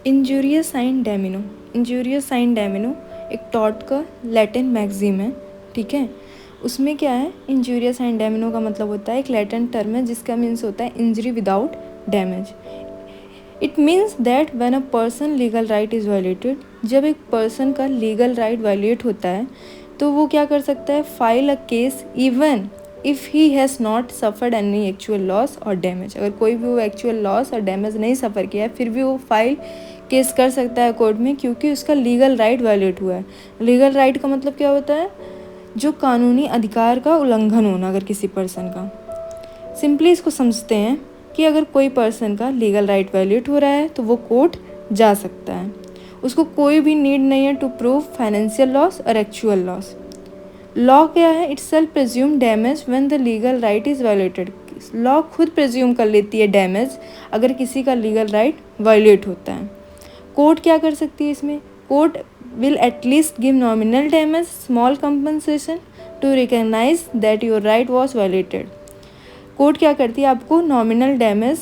Injurious sine damno. Injuria sine damno एक टॉट का लैटिन मैगजीम है, ठीक है। उसमें क्या है, इंजूरियस साइन डैमिनो का मतलब होता है एक लैटिन टर्म है जिसका मीन्स होता है injury without damage. It means that when a person legal right is violated, जब एक पर्सन का लीगल राइट वायलेट होता है तो वो क्या कर सकता है, file a case even if he has not suffered any actual loss और डैमेज। अगर कोई भी वो एक्चुअल लॉस और डैमेज नहीं सफ़र किया है फिर भी वो फाइल केस कर सकता है कोर्ट में, क्योंकि उसका लीगल राइट वायलेट हुआ है। लीगल राइट का मतलब क्या होता है, जो कानूनी अधिकार का उल्लंघन होना अगर किसी पर्सन का। सिंपली इसको समझते हैं कि अगर कोई पर्सन का लीगल राइट वायलेट हो रहा है तो वो कोर्ट जा सकता है, उसको कोई भी नीड नहीं है टू प्रूव फाइनेंशियल लॉस और एक्चुअल लॉस। लॉ क्या है, itself presume damage when the legal right is violated. Law खुद प्रेज्यूम कर लेती है डैमेज अगर किसी का लीगल राइट वायलेट होता है। कोर्ट क्या कर सकती है इसमें, court will at least give nominal damage, small compensation to recognise that your right was violated. Court क्या करती है, आपको नॉमिनल डैमेज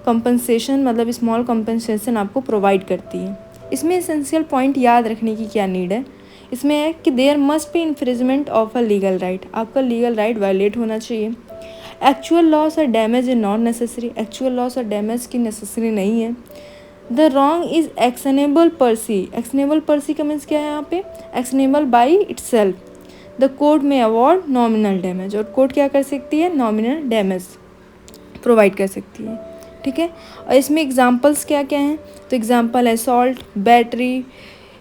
कंपनसेशन मतलब स्मॉल कंपनसेशन आपको प्रोवाइड करती है। इसमें एसेंशियल पॉइंट याद रखने की क्या नीड है, इसमें है कि there must be infringement of a legal right, आपका लीगल राइट वायलेट होना चाहिए। एक्चुअल लॉस और damage is not necessary, actual loss और डैमेज की नेसेसरी नहीं है। द रॉन्ग इज एक्शनेबल पर सी, एक्शनेबल पर सी का मीन्स क्या है यहाँ पे, actionable by itself. The court में अवॉर्ड नॉमिनल डैमेज, और कोर्ट क्या कर सकती है, नॉमिनल डैमेज प्रोवाइड कर सकती है, ठीक है। और इसमें एग्जांपल्स क्या क्या हैं, तो एग्जांपल है असॉल्ट, बैटरी,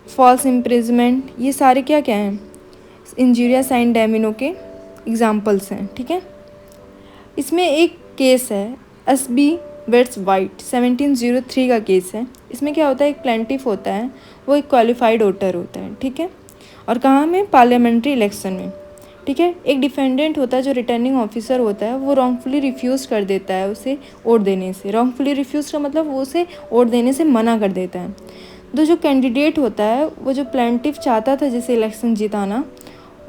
फॉल्स इम्प्रिजमेंट, ये सारे क्या क्या हैं, इंजूरियस साइन डैमिनो के एग्जांपल्स हैं, ठीक है। इसमें एक केस है एसबी वेट्स वाइट 1703 का केस है। इसमें क्या होता है, एक प्लेंटिफ होता है, वो एक क्वालिफाइड वोटर होता है, ठीक है, और कहाँ में, पार्लियामेंट्री इलेक्शन में, ठीक है। एक डिफेंडेंट होता है जो रिटर्निंग ऑफिसर होता है, वो रॉन्गफुली रिफ्यूज़ कर देता है उसे वोट देने से। रॉन्गफुली रिफ्यूज़ का मतलब वो उसे वोट देने से मना कर देता है। तो जो कैंडिडेट होता है, वो जो प्लेंटिफ चाहता था जिसे इलेक्शन जिताना,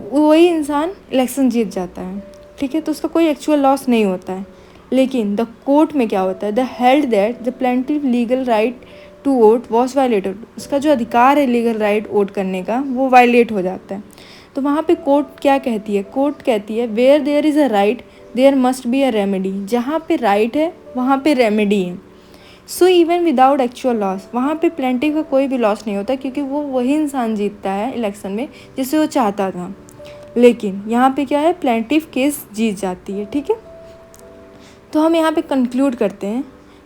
वही इंसान इलेक्शन जीत जाता है, ठीक है। तो उसका कोई एक्चुअल लॉस नहीं होता है। लेकिन द कोर्ट में क्या होता है, the held that the plaintiff legal right to vote was violated, उसका जो अधिकार है लीगल राइट वोट करने का वो वायलेट हो जाता है। तो वहाँ पे कोर्ट क्या कहती है, कोर्ट कहती है where there is a right there must be a remedy, जहाँ पे राइट है वहाँ पे रेमेडी है। So even without actual loss, वहाँ पे प्लेंटिव का कोई भी लॉस नहीं होता, क्योंकि वो वही इंसान जीतता है इलेक्शन में जिसे वो चाहता था। लेकिन यहाँ पे क्या है, प्लेंटिव केस जीत जाती है, ठीक है। तो हम यहाँ पे कंक्लूड करते हैं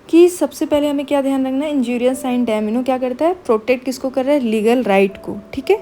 कि सबसे पहले हमें क्या ध्यान रखना है, इंजूरियस साइन डैमिनो क्या करता है, प्रोटेक्ट किसको कर रहा है, लीगल राइट को, ठीक है।